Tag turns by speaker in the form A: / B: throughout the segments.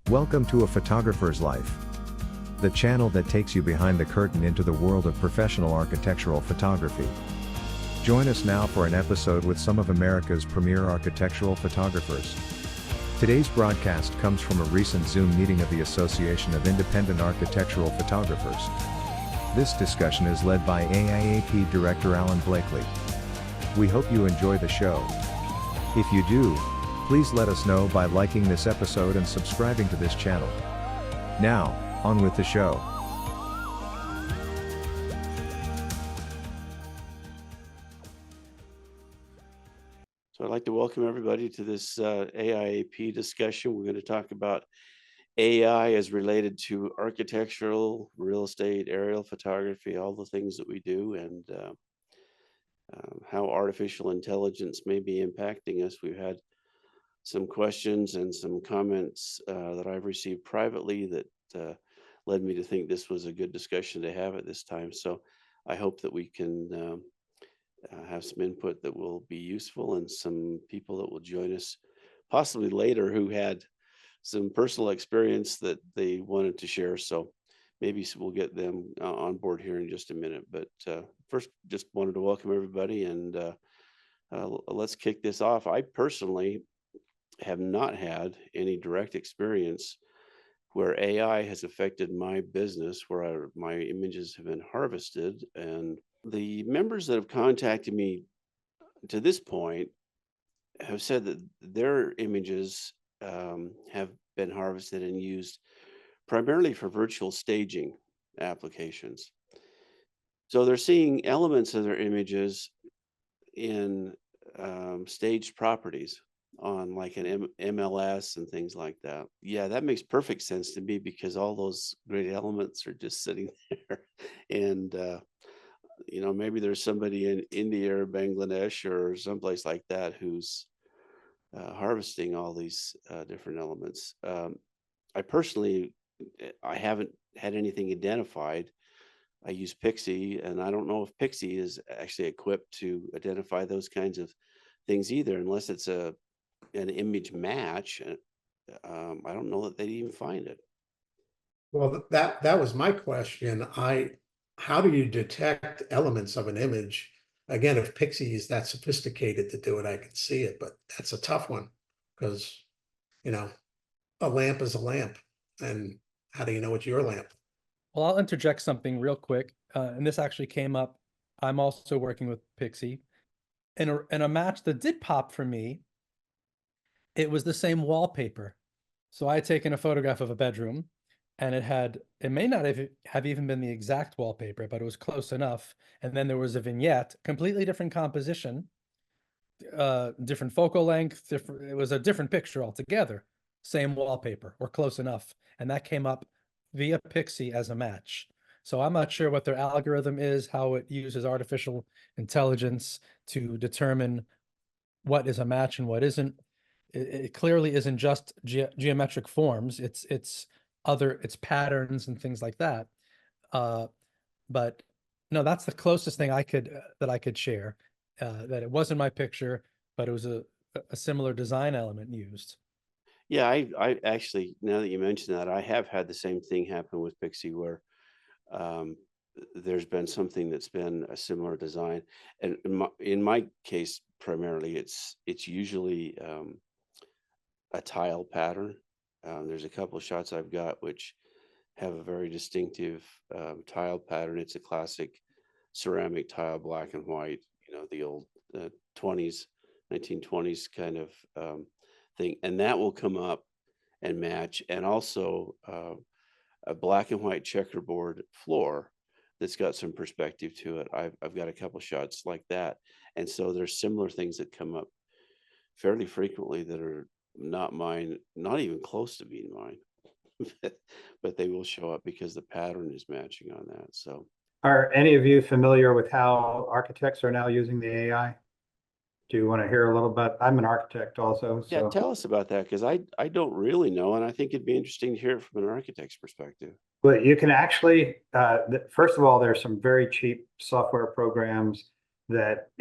A: Welcome to A Photographer's Life, the channel that takes you behind the curtain into the world of professional architectural photography. Join us now for an episode with some of America's premier architectural photographers. Today's broadcast comes from a recent Zoom meeting of the Association of Independent Architectural Photographers. This discussion is led by AIAP Director Alan Blakely. We hope you enjoy the show. If you do, please let us know by liking this episode and subscribing to this channel. Now, on with the show.
B: So I'd like to welcome everybody to this AIAP discussion. We're going to talk about AI as related to architectural, real estate, aerial photography, all the things that we do, and how artificial intelligence may be impacting us. We've had some questions and some comments that I've received privately that led me to think this was a good discussion to have at this time. So I hope that we can have some input that will be useful and some people that will join us possibly later who had some personal experience that they wanted to share. So maybe we'll get them on board here in just a minute. But first, just wanted to welcome everybody and let's kick this off. I personally have not had any direct experience where AI has affected my business, where my images have been harvested. And the members that have contacted me to this point have said that their images have been harvested and used primarily for virtual staging applications. So they're seeing elements of their images in staged properties on like an MLS and things like that. Yeah, that makes perfect sense to me because all those great elements are just sitting there. And, maybe there's somebody in India or Bangladesh or someplace like that who's harvesting all these different elements. I personally, I haven't had anything identified. I use Pixie, and I don't know if Pixie is actually equipped to identify those kinds of things either, unless it's an image match. I don't know that they'd even find it.
C: Well, that was my question. How do you detect elements of an image? Again, if Pixie is that sophisticated to do it, I can see it, but that's a tough one because, a lamp is a lamp. And how do you know it's your lamp?
D: Well, I'll interject something real quick. And this actually came up. I'm also working with Pixie. In a match that did pop for me, it was the same wallpaper. So I had taken a photograph of a bedroom and it may not have even been the exact wallpaper, but it was close enough. And then there was a vignette, completely different composition, different focal length, it was a different picture altogether, same wallpaper or close enough. And that came up via Pixie as a match. So I'm not sure what their algorithm is, how it uses artificial intelligence to determine what is a match and what isn't. It clearly isn't just geometric forms. It's patterns and things like that. But no, that's the closest thing that I could share. That it wasn't my picture, but it was a similar design element used.
B: Yeah, I actually, now that you mention that, I have had the same thing happen with Pixie where there's been something that's been a similar design. And in my case, primarily, it's usually a tile pattern. There's a couple of shots I've got which have a very distinctive tile pattern. It's a classic ceramic tile, black and white, the old 1920s kind of thing. And that will come up and match. And also a black and white checkerboard floor that's got some perspective to it. I've got a couple shots like that. And so there's similar things that come up fairly frequently that are not mine, not even close to being mine, but they will show up because the pattern is matching on that. So
E: are any of you familiar with how architects are now using the AI? Do you want to hear a little bit? I'm an architect also. So.
B: Yeah, tell us about that, because I don't really know, and I think it'd be interesting to hear it from an architect's perspective.
E: Well, you can actually, first of all, there's some very cheap software programs that,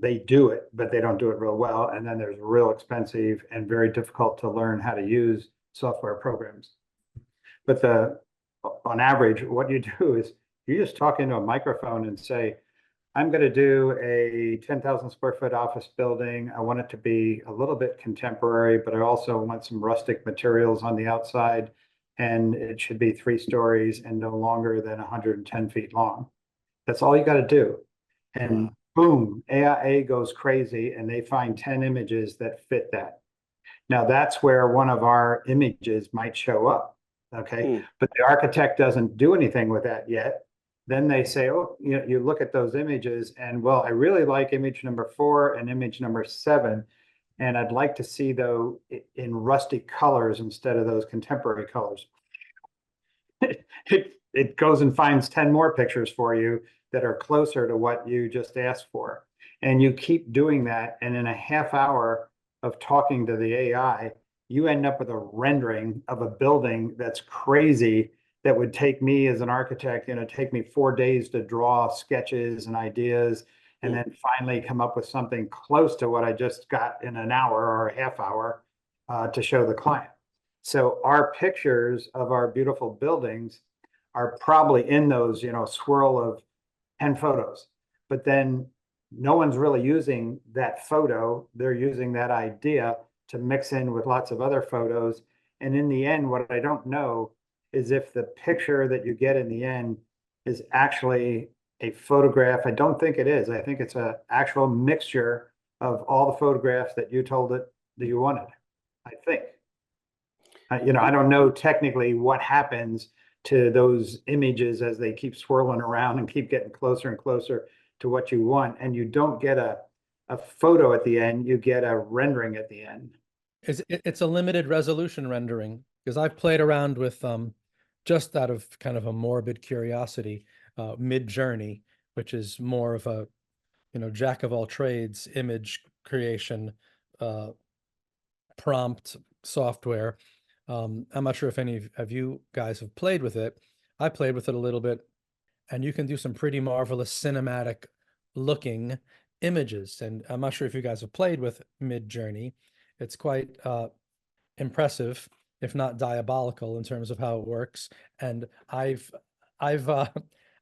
E: they do it, but they don't do it real well. And then there's real expensive and very difficult to learn how to use software programs. But on average, what you do is you just talk into a microphone and say, I'm going to do a 10,000 square foot office building. I want it to be a little bit contemporary, but I also want some rustic materials on the outside. And it should be 3 stories and no longer than 110 feet long. That's all you got to do. And boom, AIA goes crazy and they find 10 images that fit that. Now that's where one of our images might show up. Okay. But the architect doesn't do anything with that yet. Then they say, oh, you look at those images and, well, I really like image number 4 and image number 7. And I'd like to see those in rusty colors instead of those contemporary colors. It goes and finds 10 more pictures for you that are closer to what you just asked for. And you keep doing that. And in a half hour of talking to the AI, you end up with a rendering of a building that's crazy, that would take me as an architect, take me 4 days to draw sketches and ideas, and then finally come up with something close to what I just got in an hour or a half hour to show the client. So our pictures of our beautiful buildings are probably in those, swirl of 10 photos, but then no one's really using that photo. They're using that idea to mix in with lots of other photos. And in the end, what I don't know is if the picture that you get in the end is actually a photograph. I don't think it is. I think it's an actual mixture of all the photographs that you told it that you wanted, I think. I don't know technically what happens to those images as they keep swirling around and keep getting closer and closer to what you want. And you don't get a photo at the end, you get a rendering at the end.
D: It's a limited resolution rendering, because I've played around with just out of kind of a morbid curiosity, Mid-Journey, which is more of a jack of all trades image creation prompt software. I'm not sure if any of you guys have played with it. I played with it a little bit, and you can do some pretty marvelous cinematic looking images. And I'm not sure if you guys have played with Mid-Journey. It's quite impressive, if not diabolical, in terms of how it works. And I've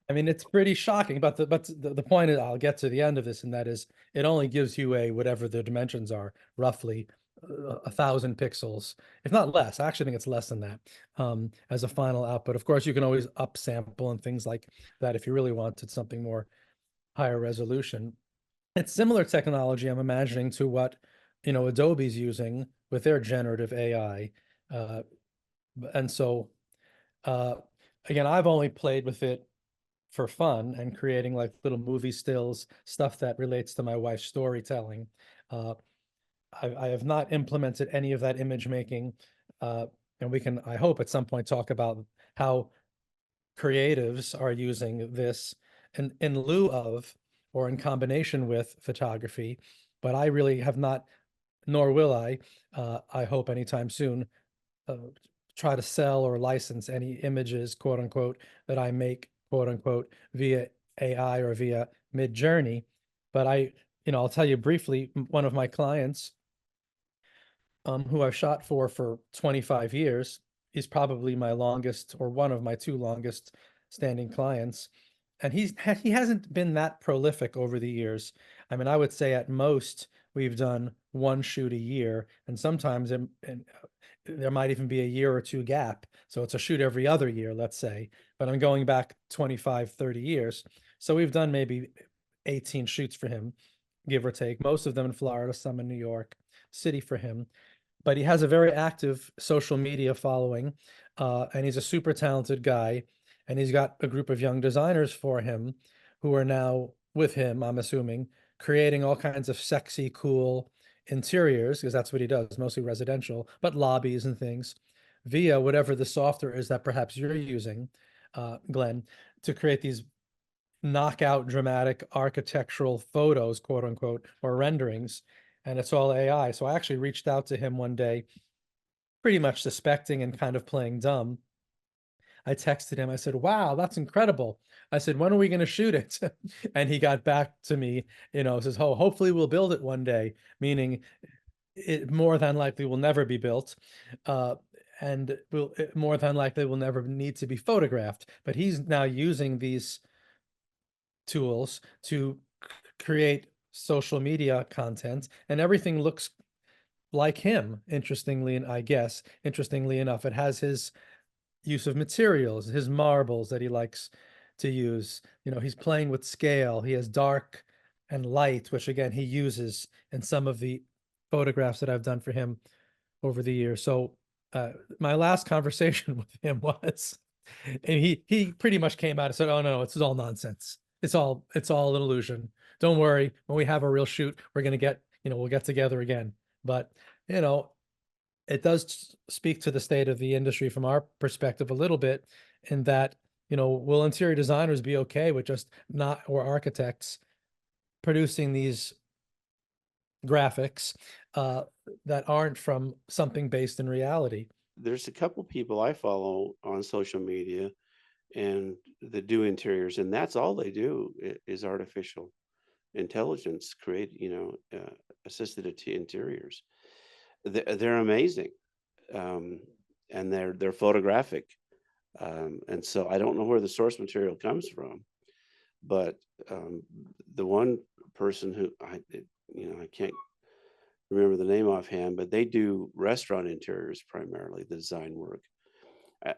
D: I mean, it's pretty shocking, but the point is, I'll get to the end of this, and that is, it only gives you whatever the dimensions are, roughly 1,000 pixels, if not less. I actually think it's less than that, as a final output. Of course, you can always upsample and things like that if you really wanted something more higher resolution. It's similar technology, I'm imagining, to what Adobe's using with their generative AI. And so, again, I've only played with it for fun and creating like little movie stills, stuff that relates to my wife's storytelling. I have not implemented any of that image making. And we can, I hope, at some point talk about how creatives are using this in lieu of or in combination with photography. But I really have not, nor will I hope anytime soon, try to sell or license any images, quote unquote, that I make, quote unquote, via AI or via Mid-Journey. But I'll tell you briefly, one of my clients, who I've shot for 25 years, he's probably my longest, or one of my 2 longest standing clients. And he hasn't been that prolific over the years. I mean, I would say at most we've done 1 shoot a year, and sometimes there might even be a year or 2 gap. So it's a shoot every other year, let's say, but I'm going back 25, 30 years. So we've done maybe 18 shoots for him, give or take, most of them in Florida, some in New York City for him. But he has a very active social media following, and he's a super talented guy. And he's got a group of young designers for him who are now with him, I'm assuming, creating all kinds of sexy, cool interiors, because that's what he does, mostly residential, but lobbies and things, via whatever the software is that perhaps you're using, Glenn, to create these knockout dramatic architectural photos, quote unquote, or renderings. And it's all AI. So I actually reached out to him one day, pretty much suspecting and kind of playing dumb. I texted him, I said, wow, that's incredible. I said, when are we going to shoot it? And he got back to me, says, oh, hopefully we'll build it one day, meaning it more than likely will never be built. and will more than likely will never need to be photographed. But he's now using these tools to create social media content, and everything looks like him. Interestingly, and I guess interestingly enough, it has his use of materials, his marbles that he likes to use. You know, he's playing with scale. He has dark and light, which again he uses in some of the photographs that I've done for him over the years. So my last conversation with him was, and he pretty much came out and said, "Oh no, it's all nonsense. It's all an illusion. Don't worry. When we have a real shoot, we're gonna get, we'll get together again." But it does speak to the state of the industry from our perspective a little bit, in that, will interior designers be okay with just not, or architects, producing these graphics that aren't from something based in reality?
B: There's a couple people I follow on social media and that do interiors, and that's all they do is artificial intelligence create, assisted interiors. They're amazing, and they're photographic, and so I don't know where the source material comes from, but the one person who I can't remember the name offhand, but they do restaurant interiors primarily, the design work,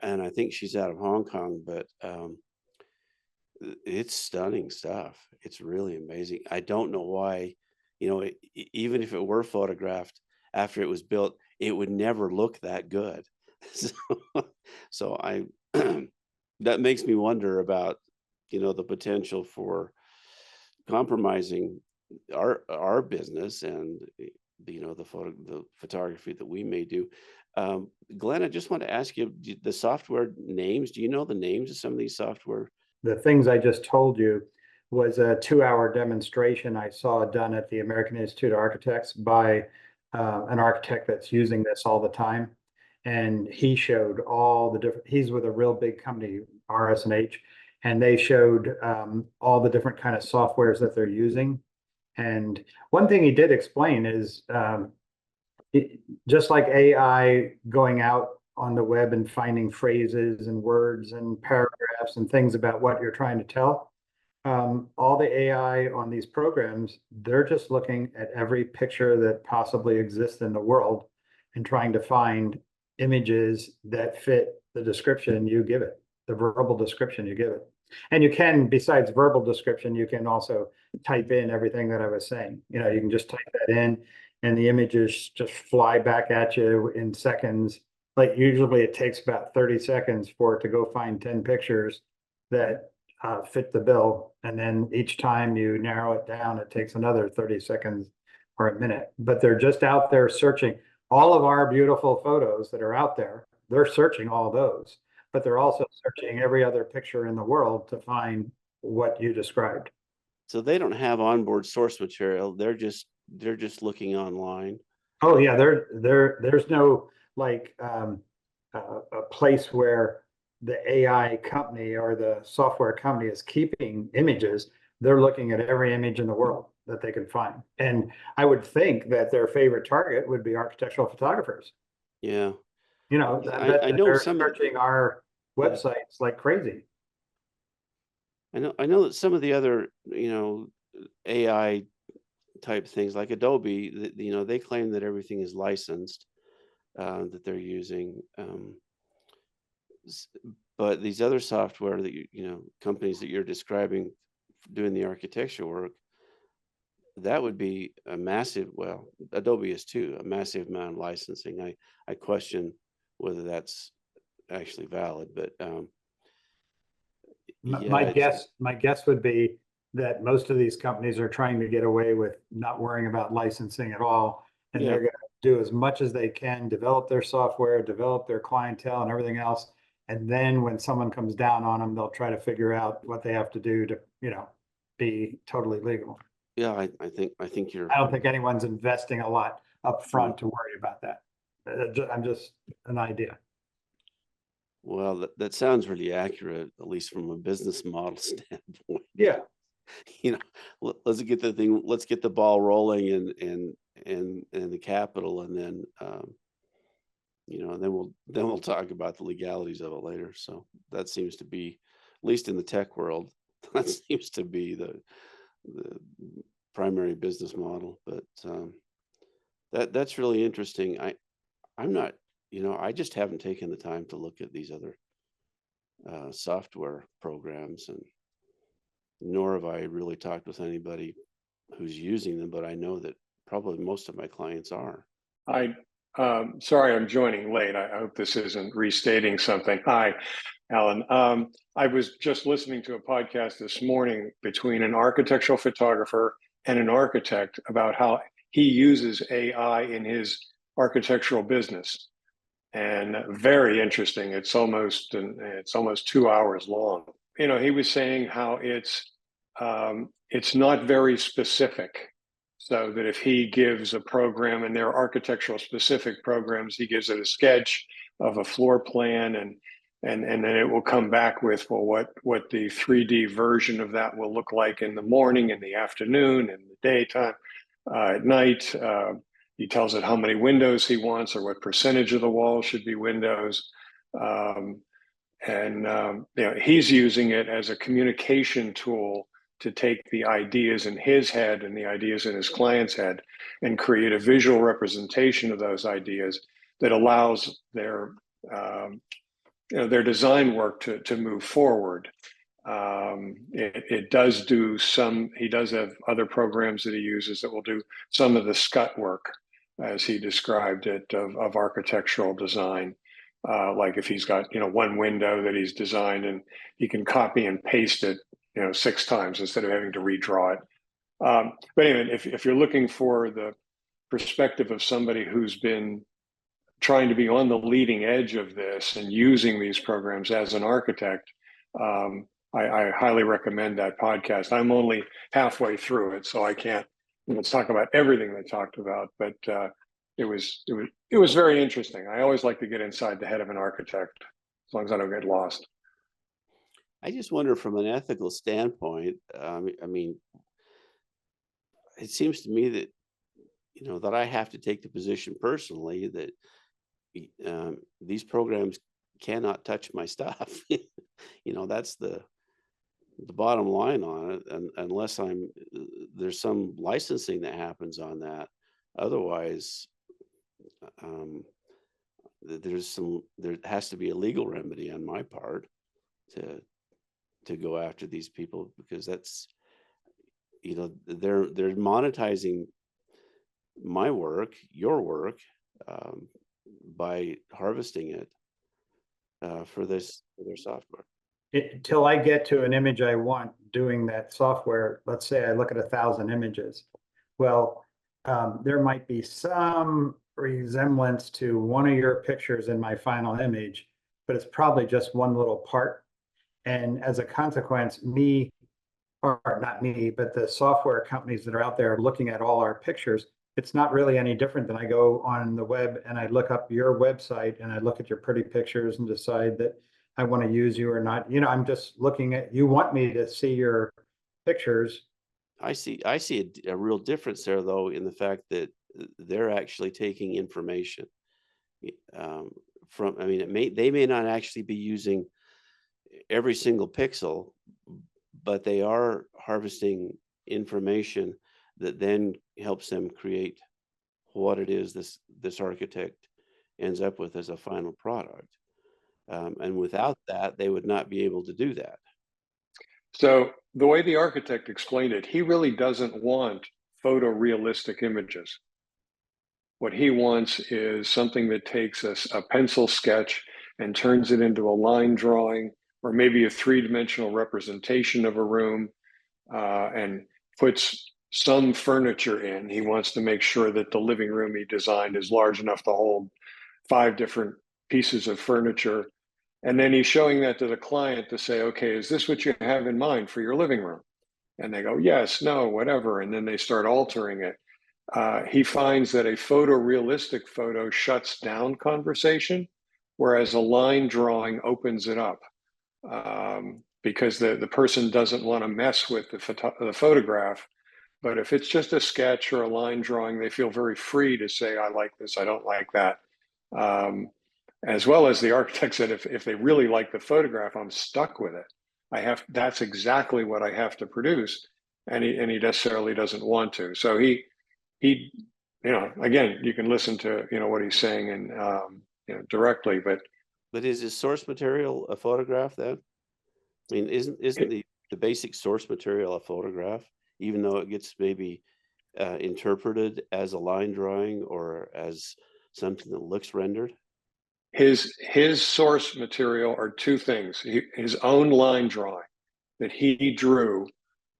B: and I think she's out of Hong Kong, but it's stunning stuff. It's really amazing. I don't know why, even if it were photographed after it was built, it would never look that good. So I that makes me wonder about, the potential for compromising our business and the photography that we may do. Glenn, I just want to ask you the software names. Do you know the names of some of these software?
E: The things I just told you was a 2-hour demonstration I saw done at the American Institute of Architects by an architect that's using this all the time. And he showed all the different, he's with a real big company, RS&H, and they showed all the different kind of softwares that they're using. And one thing he did explain is just like AI going out on the web and finding phrases and words and paragraphs and things about what you're trying to tell, all the AI on these programs, they're just looking at every picture that possibly exists in the world and trying to find images that fit the description you give it, the verbal description you give it. And you can, besides verbal description, you can also type in everything that I was saying. You can just type that in and the images just fly back at you in seconds. Like usually it takes about 30 seconds for it to go find 10 pictures that fit the bill. And then each time you narrow it down, it takes another 30 seconds or a minute. But they're just out there searching all of our beautiful photos that are out there. They're searching all those, but they're also searching every other picture in the world to find what you described.
B: So they don't have onboard source material. They're just looking online.
E: Oh yeah, there's no like a place where the AI company or the software company is keeping images. They're looking at every image in the world that they can find. And I would think that their favorite target would be architectural photographers.
B: Yeah.
E: I know they're searching our websites like crazy.
B: I know that some of the other, AI type things like Adobe, they claim that everything is licensed, that they're using. But these other software that companies that you're describing doing the architecture work, that would be a massive, well, Adobe is too, a massive amount of licensing. I question whether that's actually valid, but
E: my guess would be that most of these companies are trying to get away with not worrying about licensing at all. And they're going to do as much as they can, develop their software, develop their clientele and everything else. And then when someone comes down on them, they'll try to figure out what they have to do to, be totally legal.
B: Yeah, I think you're.
E: I don't think anyone's investing a lot up front to worry about that. I'm just an idea.
B: Well, that sounds really accurate, at least from a business model standpoint.
E: Yeah.
B: Let's get the ball rolling and the capital, and then and then we'll talk about the legalities of it later. So that seems to be, at least in the tech world, that seems to be the primary business model. But that's really interesting. I'm not, I just haven't taken the time to look at these other software programs, and nor have I really talked with anybody who's using them, but I know that probably most of my clients are.
F: Sorry, I'm joining late. I hope this isn't restating something. Hi, Alan. I was just listening to a podcast this morning between an architectural photographer and an architect about how he uses AI in his architectural business, and very interesting. It's almost 2 hours long. He was saying how it's not very specific. So that if he gives a program, and there are architectural specific programs, he gives it a sketch of a floor plan, and then it will come back with, well, what the 3D version of that will look like in the morning, in the afternoon, in the daytime, at night. He tells it how many windows he wants, or what percentage of the wall should be windows. He's using it as a communication tool to take the ideas in his head and the ideas in his client's head and create a visual representation of those ideas that allows their design work to move forward. It does do some, he does have other programs that he uses that will do some of the scut work, as he described it, of architectural design. Like if he's got, one window that he's designed, and he can copy and paste it 6 times instead of having to redraw it. But anyway, if you're looking for the perspective of somebody who's been trying to be on the leading edge of this and using these programs as an architect, I highly recommend that podcast. I'm only halfway through it, so I can't talk about everything they talked about, but it was very interesting. I always like to get inside the head of an architect, as long as I don't get lost.
B: I just wonder, from an ethical standpoint, it seems to me that, that I have to take the position personally that these programs cannot touch my stuff. That's the bottom line on it, and unless there's some licensing that happens on that. Otherwise, there has to be a legal remedy on my part to go after these people, because that's, they're monetizing my work, your work, by harvesting it for their software.
E: Till I get to an image I want doing that software, let's say I look at 1,000 images. Well, there might be some resemblance to one of your pictures in my final image, but it's probably just one little part. And as a consequence, or not me, but the software companies that are out there looking at all our pictures, it's not really any different than I go on the web and I look up your website and I look at your pretty pictures and decide that I want to use you or not. I'm just looking at, you want me to see your pictures.
B: I see a real difference there, though, in the fact that they're actually taking information from, they may not actually be using every single pixel, but they are harvesting information that then helps them create what it is this architect ends up with as a final product. And without that, they would not be able to do that.
F: So the way the architect explained it, he really doesn't want photorealistic images. What he wants is something that takes a pencil sketch and turns it into a line drawing, or maybe a 3-dimensional representation of a room, and puts some furniture in. He wants to make sure that the living room he designed is large enough to hold 5 different pieces of furniture. And then he's showing that to the client to say, okay, is this what you have in mind for your living room? And they go, yes, no, whatever. And then they start altering it. He finds that a photorealistic photo shuts down conversation, whereas a line drawing opens it up, because the person doesn't want to mess with the photograph. But if it's just a sketch or a line drawing, they feel very free to say, I like this, I don't like that. as well as the architect said, if they really like the photograph, I'm stuck with it. That's exactly what I have to produce. And he necessarily doesn't want to. So he, again, you can listen to, what he's saying and, directly, but
B: is his source material a photograph then? I mean, isn't the basic source material a photograph, even though it gets maybe interpreted as a line drawing or as something that looks rendered?
F: his source material are two things: his own line drawing that he drew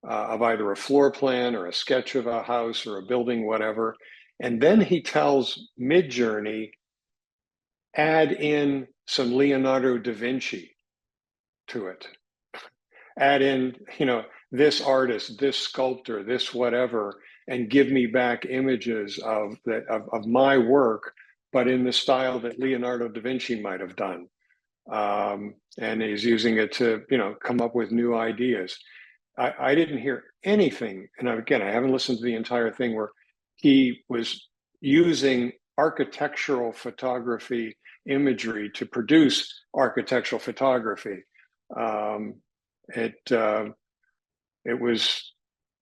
F: of either a floor plan or a sketch of a house or a building, whatever, and then he tells Midjourney, add in some Leonardo da Vinci to it, add in, this artist, this sculptor, this whatever, and give me back images of my work, but in the style that Leonardo da Vinci might have done. And he's using it to, come up with new ideas. I didn't hear anything, and again, I haven't listened to the entire thing, where he was using architectural photography imagery to produce architectural photography. It was,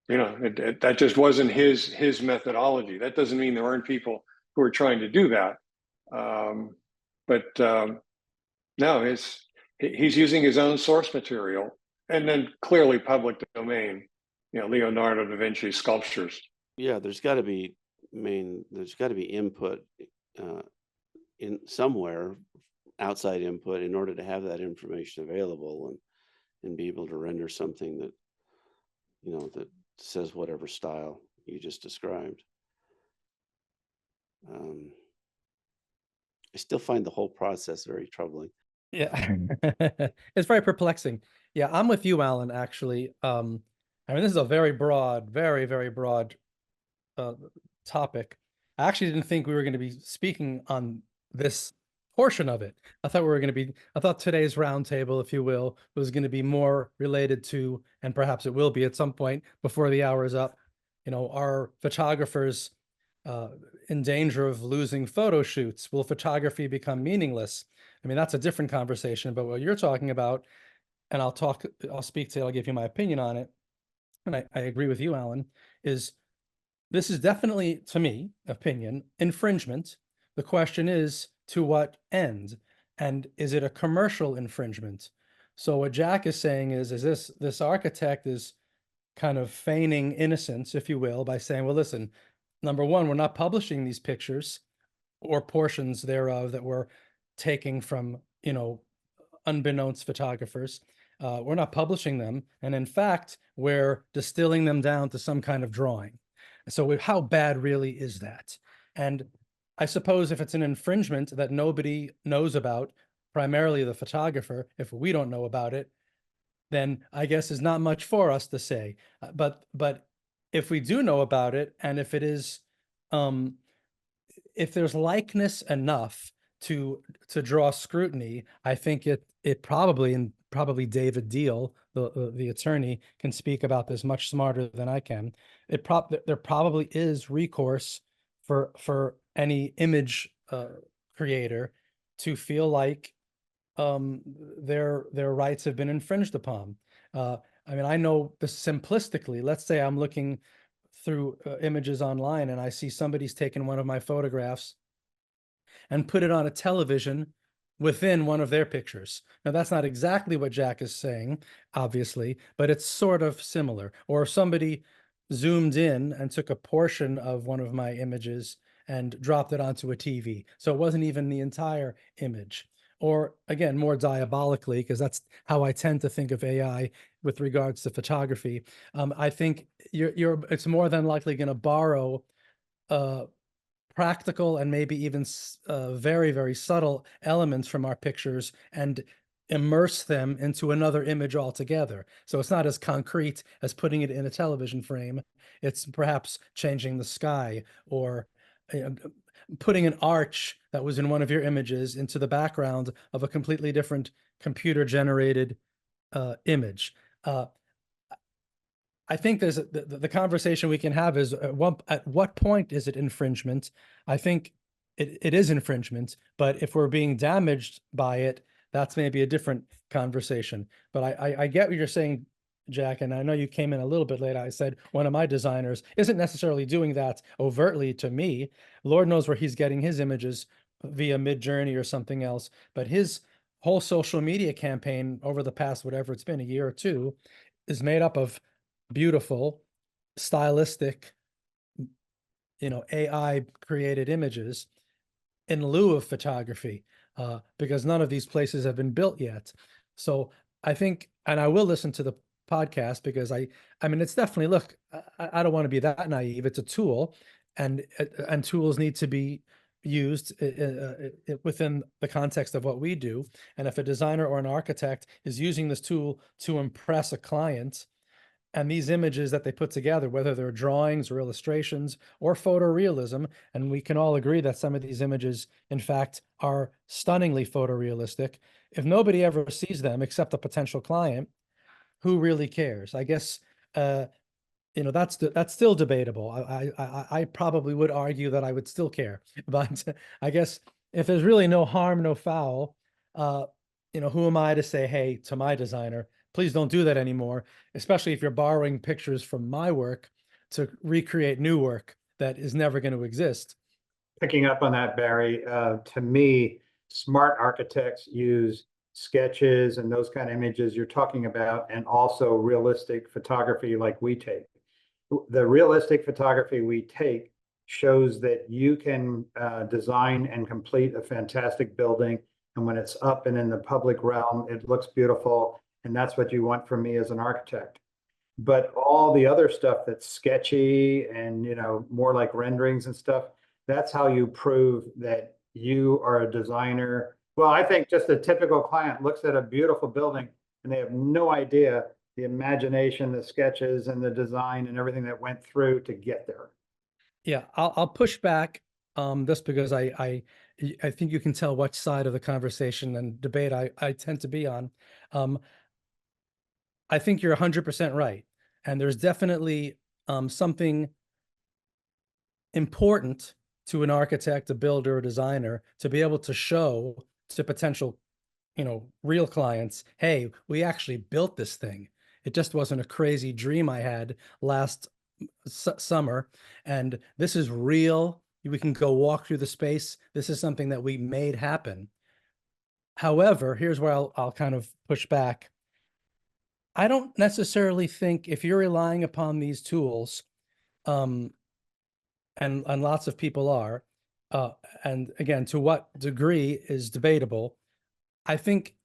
F: that just wasn't his methodology. That doesn't mean there aren't people who are trying to do that. No, he's using his own source material, and then clearly public domain, Leonardo da Vinci sculptures.
B: Yeah, there's got to be input in somewhere, outside input, in order to have that information available and be able to render something that, that says whatever style you just described. I still find the whole process very troubling.
D: Yeah, it's very perplexing. Yeah, I'm with you, Alan, actually. I mean, this is a very broad, very, very broad topic. I actually didn't think we were going to be speaking on this portion of it. I thought today's roundtable, if you will, was going to be more related to, and perhaps it will be at some point before the hour is up, are photographers in danger of losing photo shoots? Will photography become meaningless? I mean, that's a different conversation, but what you're talking about, and I'll give you my opinion on it, and I agree with you, Alan, this is definitely, to me, opinion, infringement. The question is, to what end? And is it a commercial infringement? So what Jack is saying is this architect is kind of feigning innocence, if you will, by saying, well, listen, number one, we're not publishing these pictures or portions thereof that we're taking from, unbeknownst photographers. We're not publishing them. And in fact, we're distilling them down to some kind of drawing. So how bad really is that? And I suppose if it's an infringement that nobody knows about, primarily the photographer, if we don't know about it, then I guess is not much for us to say. But if we do know about it, and if it is, if there's likeness enough to draw scrutiny, I think it probably, and probably David Deal, the attorney, can speak about this much smarter than I can. There probably is recourse for any image creator to feel like their rights have been infringed upon. I mean, I know this simplistically. Let's say I'm looking through images online and I see somebody's taken one of my photographs and put it on a television within one of their pictures. Now, that's not exactly what Jack is saying, obviously, but it's sort of similar. Or somebody zoomed in and took a portion of one of my images and dropped it onto a TV. So it wasn't even the entire image. Or again, more diabolically, because that's how I tend to think of AI with regards to photography. I think it's more than likely going to borrow practical and maybe even very, very subtle elements from our pictures and immerse them into another image altogether. So it's not as concrete as putting it in a television frame. It's perhaps changing the sky, or putting an arch that was in one of your images into the background of a completely different computer generated image. I think there's the conversation we can have is at what point is it infringement? I think it is infringement. But if we're being damaged by it, that's maybe a different conversation. But I get what you're saying, Jack, and I know you came in a little bit late. I said one of my designers isn't necessarily doing that overtly to me. Lord knows where he's getting his images via Midjourney or something else. But his whole social media campaign over the past, whatever it's been, a year or two, is made up of beautiful, stylistic, AI created images in lieu of photography, because none of these places have been built yet. So I think, and I will listen to the podcast, because I mean, it's definitely, look, I don't want to be that naive. It's a tool, and tools need to be used within the context of what we do. And if a designer or an architect is using this tool to impress a client, and these images that they put together, whether they're drawings or illustrations or photorealism, and we can all agree that some of these images, in fact, are stunningly photorealistic. If nobody ever sees them except a potential client, who really cares? I guess, that's still debatable. I probably would argue that I would still care, but I guess if there's really no harm, no foul, who am I to say, hey, to my designer, please don't do that anymore, especially if you're borrowing pictures from my work to recreate new work that is never going to exist.
E: Picking up on that, Barry, to me, smart architects use sketches and those kind of images you're talking about, and also realistic photography like we take. The realistic photography we take shows that you can design and complete a fantastic building, and when it's up and in the public realm, it looks beautiful, and that's what you want from me as an architect. But all the other stuff that's sketchy and more like renderings and stuff, that's how you prove that you are a designer. Well, I think just a typical client looks at a beautiful building and they have no idea the imagination, the sketches and the design and everything that went through to get there.
D: Yeah, I'll push back just because I think you can tell which side of the conversation and debate I tend to be on. I think you're 100% right. And there's definitely something important to an architect, a builder, a designer to be able to show to potential, real clients, hey, we actually built this thing. It just wasn't a crazy dream I had last summer. And this is real. We can go walk through the space. This is something that we made happen. However, here's where I'll kind of push back. I don't necessarily think if you're relying upon these tools, and lots of people are, and again, to what degree is debatable. I think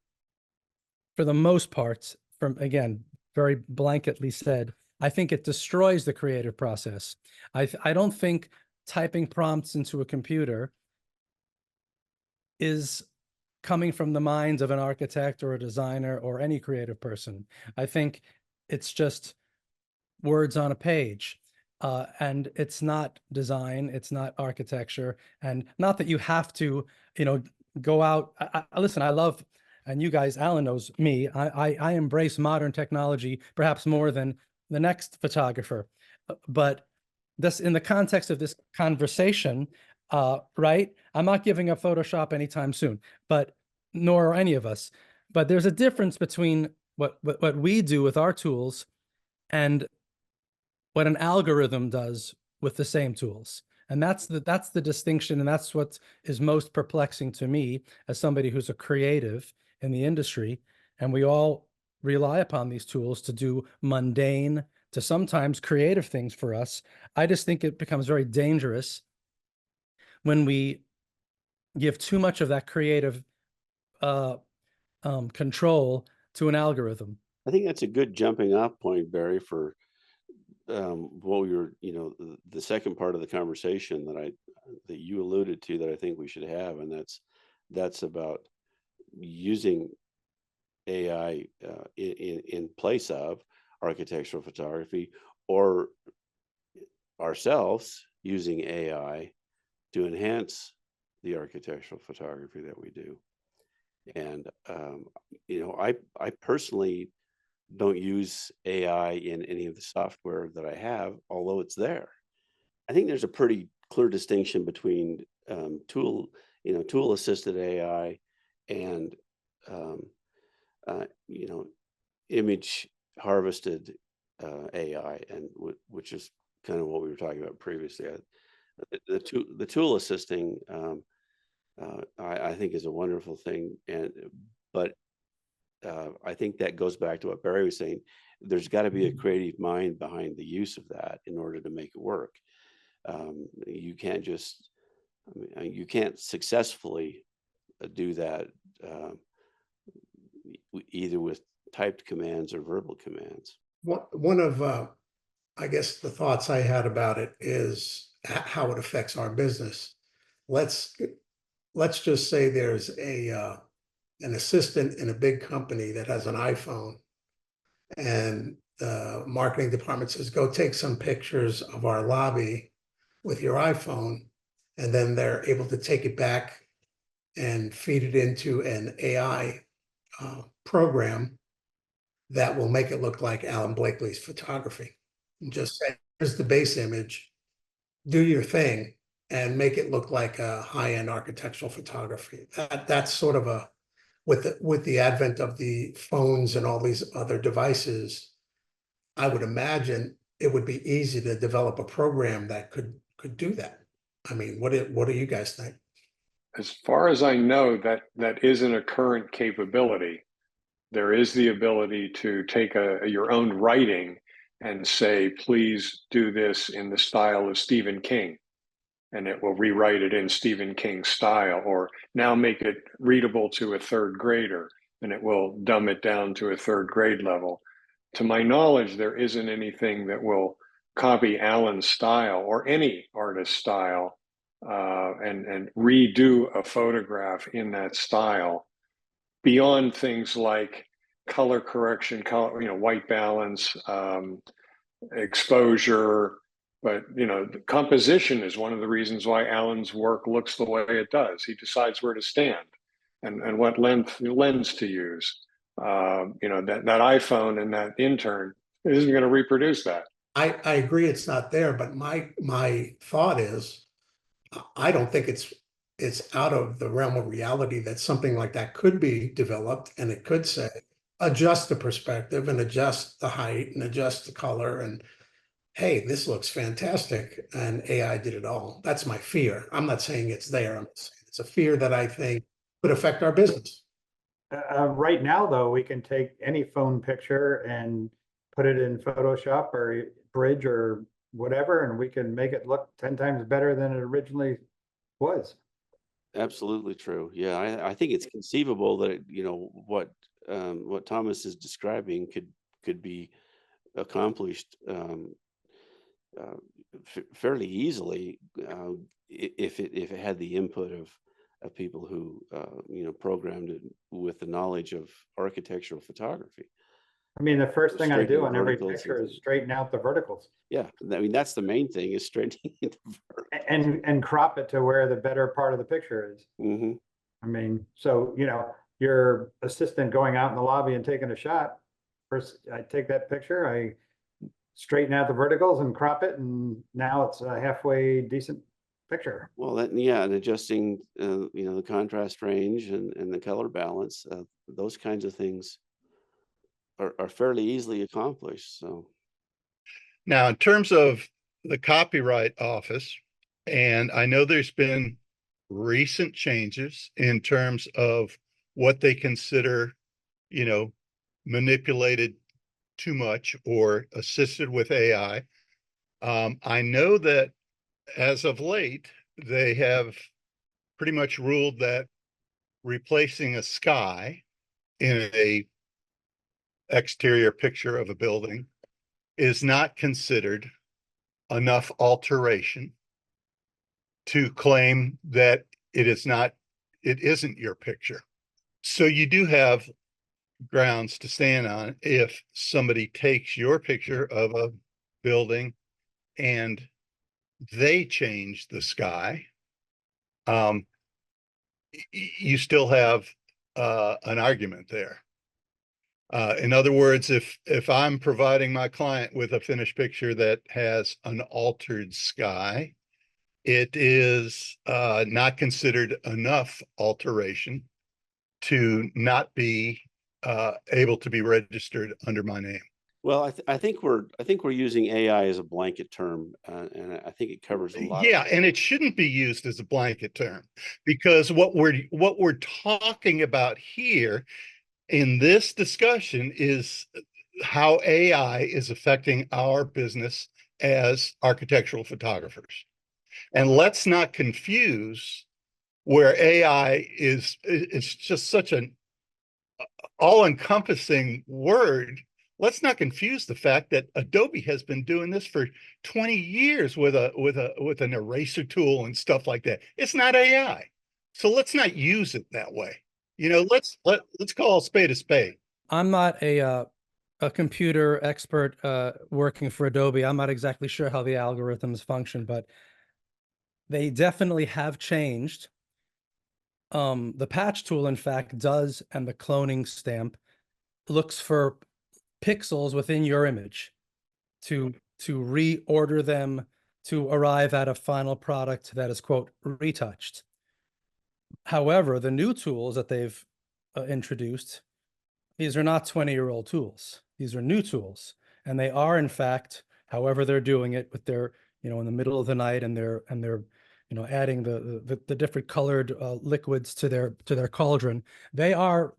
D: for the most part, from again, very blanketly said, I think it destroys the creative process. I don't think typing prompts into a computer is coming from the minds of an architect or a designer or any creative person. I think it's just words on a page. And it's not design, it's not architecture, and not that you have to, go out. Listen, I love, and you guys, Alan knows me, I embrace modern technology perhaps more than the next photographer. But this, in the context of this conversation, right? I'm not giving up Photoshop anytime soon, but nor are any of us. But there's a difference between what we do with our tools and what an algorithm does with the same tools. And that's the distinction. And that's what is most perplexing to me as somebody who's a creative in the industry. And we all rely upon these tools to do mundane to sometimes creative things for us. I just think it becomes very dangerous when we give too much of that creative control to an algorithm.
B: I think that's a good jumping off point, Barry, for what we were, the second part of the conversation that you alluded to that I think we should have, and that's about using AI in place of architectural photography, or ourselves using AI to enhance the architectural photography that we do. And I personally don't use AI in any of the software that I have, although it's there. I think there's a pretty clear distinction between tool, tool assisted AI and, um, image harvested AI, and which is kind of what we were talking about previously. The tool assisting, I think is a wonderful thing, but I think that goes back to what Barry was saying. There's got to be a creative mind behind the use of that in order to make it work. You can't just, you can't successfully do that either with typed commands or verbal commands.
C: One of, I guess the thoughts I had about it is how it affects our business. Let's just say there's an assistant in a big company that has an iPhone, and the marketing department says, go take some pictures of our lobby with your iPhone, and then they're able to take it back and feed it into an AI program that will make it look like Alan Blakely's photography. And just say, here's the base image, do your thing, and make it look like a high-end architectural photography. That's sort of a, with the advent of the phones and all these other devices, I would imagine it would be easy to develop a program that could do that. I mean, what do you guys think?
F: As far as I know, that isn't a current capability. There is the ability to take your own writing and say, please do this in the style of Stephen King, and it will rewrite it in Stephen King style, or now make it readable to a third grader, and it will dumb it down to a third grade level. To my knowledge, there isn't anything that will copy Alan's style or any artist's style and redo a photograph in that style, beyond things like color correction, white balance, exposure. But the composition is one of the reasons why Alan's work looks the way it does. He decides where to stand and what lens to use. That iPhone and that intern isn't going to reproduce that.
C: I agree it's not there, but my thought is, I don't think it's out of the realm of reality that something like that could be developed, and it could say, adjust the perspective and adjust the height and adjust the color, and hey, this looks fantastic, and AI did it all. That's my fear. I'm not saying it's there. I'm saying it's a fear that I think could affect our business.
E: Right now, though, we can take any phone picture and put it in Photoshop or Bridge or whatever, and we can make it look 10 times better than it originally was.
B: Absolutely true. Yeah, I think it's conceivable that what Thomas is describing could be accomplished fairly easily if it had the input of people who programmed it with the knowledge of architectural photography.
E: I mean, the first thing I do on every
B: verticals
E: picture is straighten out the verticals.
B: Yeah, I mean, that's the main thing, is straightening the verticals.
E: And crop it to where the better part of the picture is.
B: Mm-hmm.
E: I mean, so your assistant going out in the lobby and taking a shot. First, I take that picture, I straighten out the verticals and crop it, and now it's a halfway decent picture.
B: Well, and adjusting the contrast range and the color balance, those kinds of things are fairly easily accomplished. So
G: now, in terms of the Copyright Office, and I know there's been recent changes in terms of what they consider, manipulated too much or assisted with AI. I know that as of late, they have pretty much ruled that replacing a sky in a exterior picture of a building is not considered enough alteration to claim that it isn't your picture. So you do have grounds to stand on if somebody takes your picture of a building and they change the sky. You still have an argument there. In other words, if I'm providing my client with a finished picture that has an altered sky, it is not considered enough alteration to not be able to be registered under my name.
B: Well, I think we're using AI as a blanket term, and I think it covers a lot.
G: Yeah, and it shouldn't be used as a blanket term, because what we're talking about here in this discussion is how AI is affecting our business as architectural photographers. And let's not confuse where AI is just such an all-encompassing word. Let's not confuse the fact that Adobe has been doing this for 20 years with an eraser tool and stuff like that. It's not AI. So let's not use it that way. You know, let's call a spade a spade.
D: I'm not a computer expert working for Adobe. I'm not exactly sure how the algorithms function, but they definitely have changed. The patch tool, in fact, does, and the cloning stamp looks for pixels within your image to reorder them to arrive at a final product that is, quote, retouched. However, the new tools that they've introduced, these are not 20-year-old tools. These are new tools, and they are, in fact, however they're doing it with their, in the middle of the night, and they're adding the different colored liquids to their cauldron. They are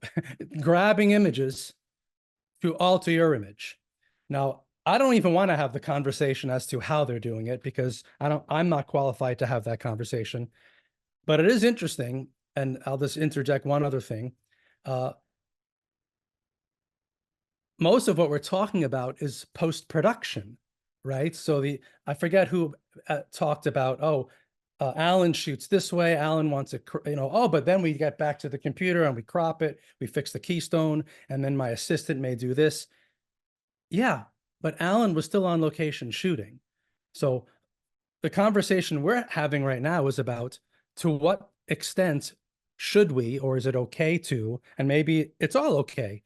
D: grabbing images to alter your image. Now, I don't even want to have the conversation as to how they're doing it, because I'm not qualified to have that conversation. But it is interesting, and I'll just interject one other thing. Most of what we're talking about is post-production, right? So I forget who talked about, Alan shoots this way, Alan wants it, but then we get back to the computer and we crop it, we fix the keystone, and then my assistant may do this. Yeah, but Alan was still on location shooting. So the conversation we're having right now is about, to what extent should we, or is it okay to, and maybe it's all okay,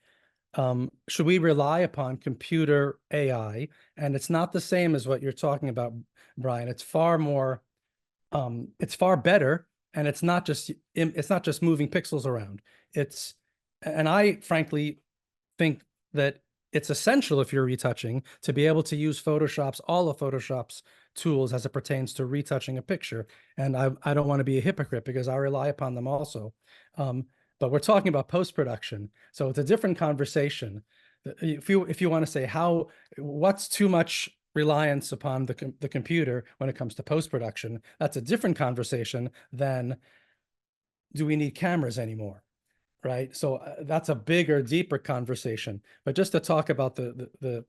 D: should we rely upon computer AI? And it's not the same as what you're talking about, Brian. It's far more, it's far better, and it's not just moving pixels around. And I frankly think that it's essential, if you're retouching, to be able to use all of Photoshop's tools as it pertains to retouching a picture. And I don't want to be a hypocrite, because I rely upon them also. But we're talking about post-production, so it's a different conversation. If you want to say what's too much reliance upon the computer when it comes to post-production, that's a different conversation than, do we need cameras anymore? Right. So that's a bigger, deeper conversation. But just to talk about the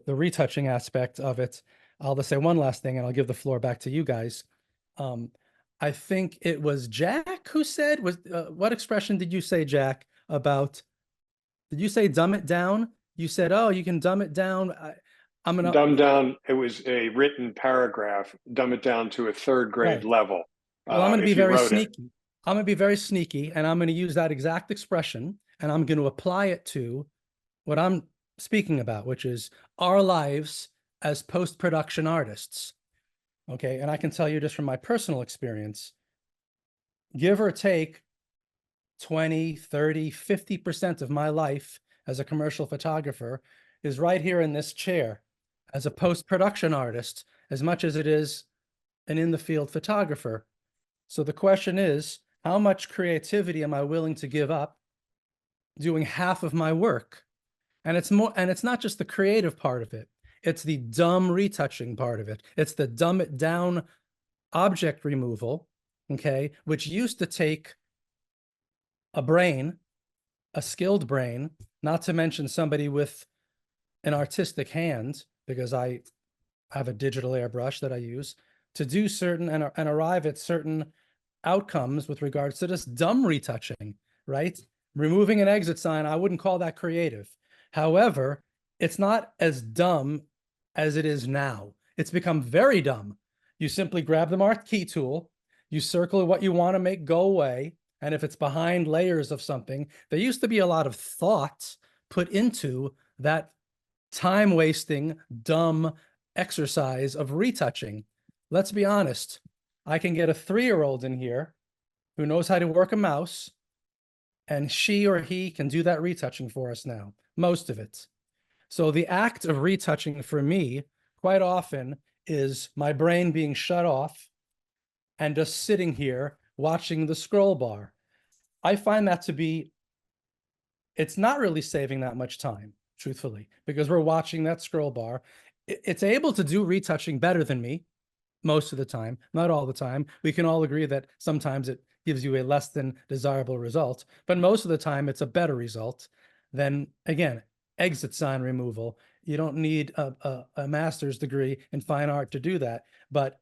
D: retouching aspect of it, I'll just say one last thing, and I'll give the floor back to you guys. I think it was Jack who said, what expression did you say, Jack, about, did you say dumb it down? You said, oh, you can dumb it down. I'm gonna
F: dumb down. It was a written paragraph, dumb it down to a third grade level.
D: Well, I'm going to be very sneaky. I'm going to be very sneaky, and I'm going to use that exact expression, and I'm going to apply it to what I'm speaking about, which is our lives as post-production artists. Okay. And I can tell you just from my personal experience, give or take 20, 30, 50% of my life as a commercial photographer is right here in this chair as a post-production artist, as much as it is an in-the-field photographer. So the question is, how much creativity am I willing to give up doing half of my work? And it's not just the creative part of it. It's the dumb retouching part of it. It's the dumb it down object removal, okay, which used to take a skilled brain, not to mention somebody with an artistic hand, because I have a digital airbrush that I use to do certain and arrive at certain outcomes with regards to this dumb retouching, right? Removing an exit sign, I wouldn't call that creative. However, it's not as dumb as it is now. It's become very dumb. You simply grab the marquee tool, you circle what you want to make go away, and if it's behind layers of something, there used to be a lot of thought put into that time-wasting, dumb exercise of retouching. Let's be honest. I can get a 3-year-old in here who knows how to work a mouse, and she or he can do that retouching for us now, most of it. So the act of retouching for me quite often is my brain being shut off and just sitting here watching the scroll bar. I find that to be, it's not really saving that much time, truthfully, because we're watching that scroll bar. It's able to do retouching better than me most of the time, not all the time. We can all agree that sometimes it gives you a less than desirable result, but most of the time it's a better result than, again, exit sign removal. You don't need a master's degree in fine art to do that, but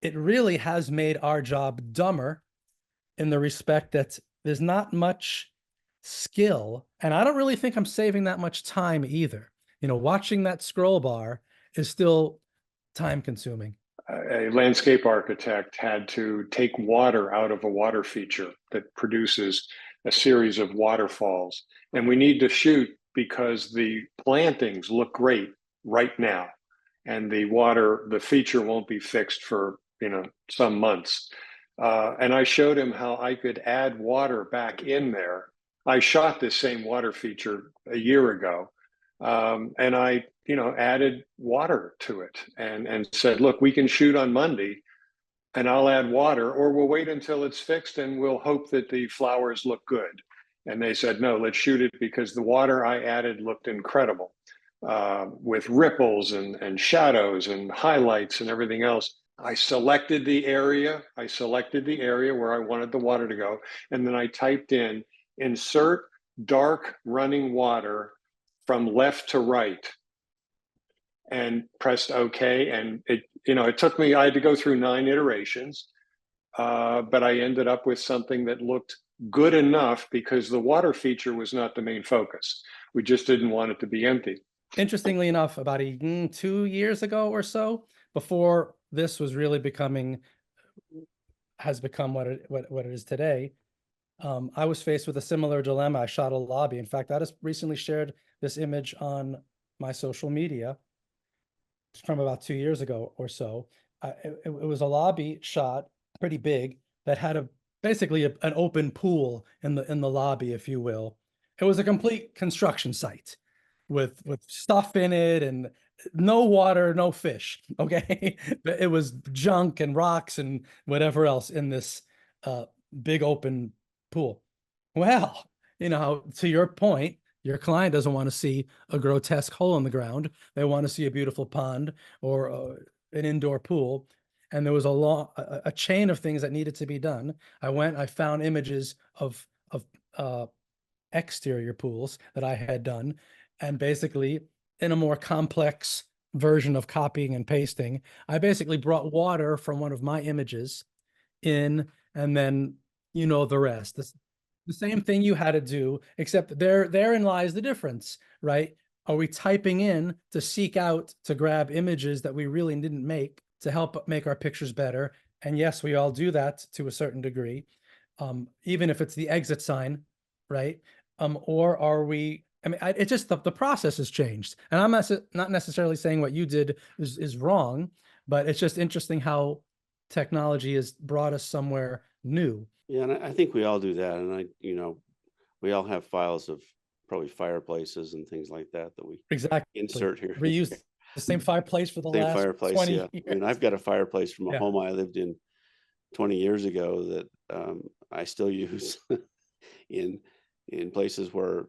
D: it really has made our job dumber in the respect that there's not much skill, and I don't really think I'm saving that much time either. You know, watching that scroll bar is still time consuming.
F: A landscape architect had to take water out of a water feature that produces a series of waterfalls. And we need to shoot because the plantings look great right now. And the feature won't be fixed for, some months. And I showed him how I could add water back in there. I shot this same water feature a year ago. And I, added water to it and said, look, we can shoot on Monday and I'll add water, or we'll wait until it's fixed and we'll hope that the flowers look good. And they said, no, let's shoot it because the water I added looked incredible with ripples and shadows and highlights and everything else. I selected the area where I wanted the water to go. And then I typed in insert dark running water from left to right and pressed OK. And it took me, I had to go through 9 iterations, but I ended up with something that looked good enough because the water feature was not the main focus. We just didn't want it to be empty.
D: Interestingly enough, about 2 years ago or so, before this was really has become what it is today, I was faced with a similar dilemma. I shot a lobby. In fact, I just recently shared this image on my social media from about 2 years ago or so. It was a lobby shot, pretty big, that had basically an open pool in the lobby, if you will. It was a complete construction site with stuff in it and no water, no fish. Okay, it was junk and rocks and whatever else in this big open pool. Well, to your point, your client doesn't want to see a grotesque hole in the ground. They want to see a beautiful pond or an indoor pool. And there was a chain of things that needed to be done. I found images of exterior pools that I had done. And basically, in a more complex version of copying and pasting, I basically brought water from one of my images in, and then the rest. The same thing you had to do, except therein lies the difference, right? Are we typing in to seek out to grab images that we really didn't make to help make our pictures better? And yes, we all do that to a certain degree, even if it's the exit sign, right? Or are we? I mean, it's just the process has changed, and I'm not necessarily saying what you did is wrong, but it's just interesting how technology has brought us somewhere new.
B: Yeah, and I think we all do that. And we all have files of probably fireplaces and things like that we
D: exactly
B: insert here.
D: Reuse the same fireplace for the
B: same
D: last
B: fireplace,
D: 20
B: yeah.
D: years.
B: I mean, I've got a fireplace from a
D: Yeah.
B: home I lived in 20 years ago that I still use in places where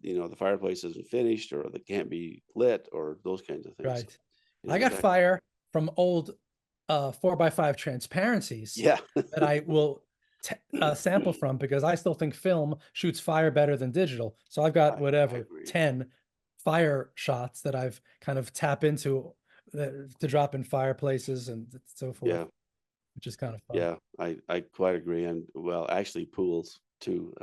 B: the fireplace isn't finished or that can't be lit or those kinds of things.
D: Right.
B: So,
D: I got fire from old 4x5 transparencies
B: yeah.
D: that I will sample from because I still think film shoots fire better than digital. So I've got
B: I
D: 10 fire shots that I've kind of tap into to drop in fireplaces and so forth.
B: Yeah.
D: Which is kind of fun.
B: Yeah, I quite agree. And well, actually pools too.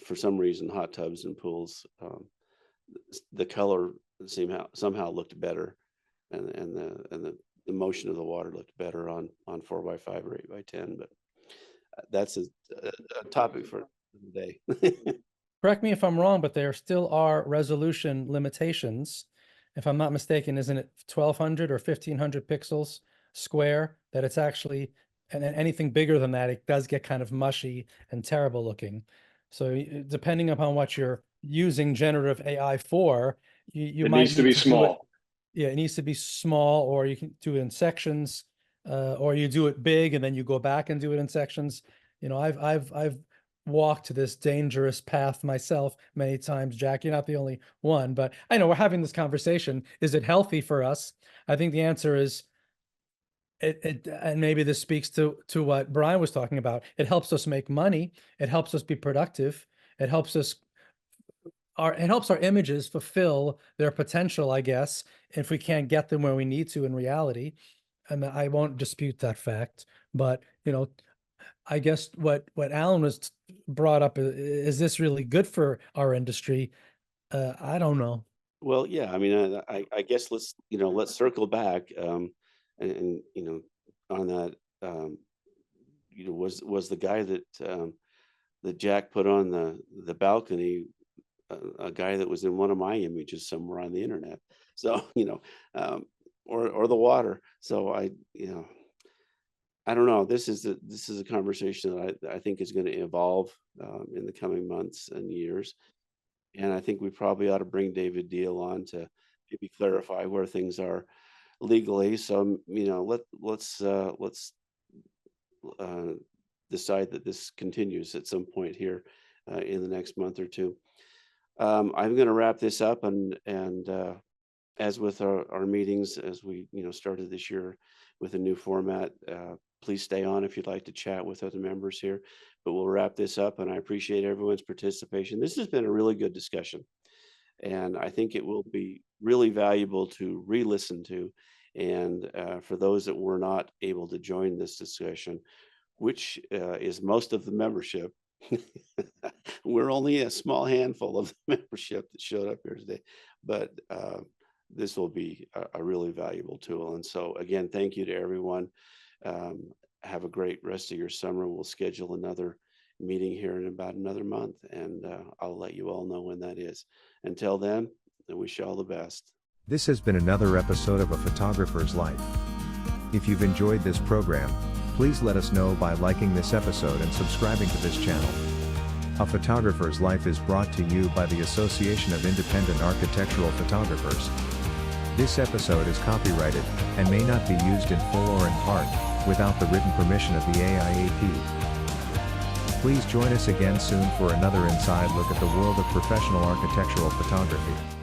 B: For some reason, hot tubs and pools, the color somehow looked better, and the motion of the water looked better on 4x5 or 8x10. But that's a topic for the day.
D: Correct me if I'm wrong, but there still are resolution limitations. If I'm not mistaken, isn't it 1200 or 1500 pixels square that that it's actually, and then anything bigger than that, it does get kind of mushy and terrible looking. So depending upon what you're using generative AI for, you
F: It
D: might
F: needs to
D: need
F: be
D: to do it.
F: small.
D: Yeah, it needs to be small, or you can do it in sections, or you do it big and then you go back and do it in sections. You know, I've walked this dangerous path myself many times, Jack. You're not the only one, but I know we're having this conversation. Is it healthy for us? I think the answer is and maybe this speaks to what Brian was talking about. It helps us make money. It helps us be productive. It helps us it helps our images fulfill their potential, I guess, if we can't get them where we need to in reality. And I won't dispute that fact, but you know, I guess what Alan was brought up is this really good for our industry? I don't know.
B: Well, yeah, I mean, I guess let's circle back, and on that, was the guy that Jack put on the balcony a guy that was in one of my images somewhere on the internet. So, or the water. So I don't know. This is a conversation that I think is going to evolve in the coming months and years. And I think we probably ought to bring David Deal on to maybe clarify where things are legally. So, let's decide that this continues at some point here in the next month or two. I'm going to wrap this up, and as with our meetings, as we started this year with a new format, please stay on if you'd like to chat with other members here. But we'll wrap this up, and I appreciate everyone's participation. This has been a really good discussion, and I think it will be really valuable to re-listen to. And for those that were not able to join this discussion, which is most of the membership, we're only a small handful of the membership that showed up here today, but this will be a really valuable tool. And so again, thank you to everyone. Have a great rest of your summer. We'll schedule another meeting here in about another month, and I'll let you all know when that is. Until then, I wish you all the best.
A: This has been another episode of A Photographer's Life. If you've enjoyed this program, please let us know by liking this episode and subscribing to this channel. A Photographer's Life is brought to you by the Association of Independent Architectural Photographers. This episode is copyrighted and may not be used in full or in part without the written permission of the AIAP. Please join us again soon for another inside look at the world of professional architectural photography.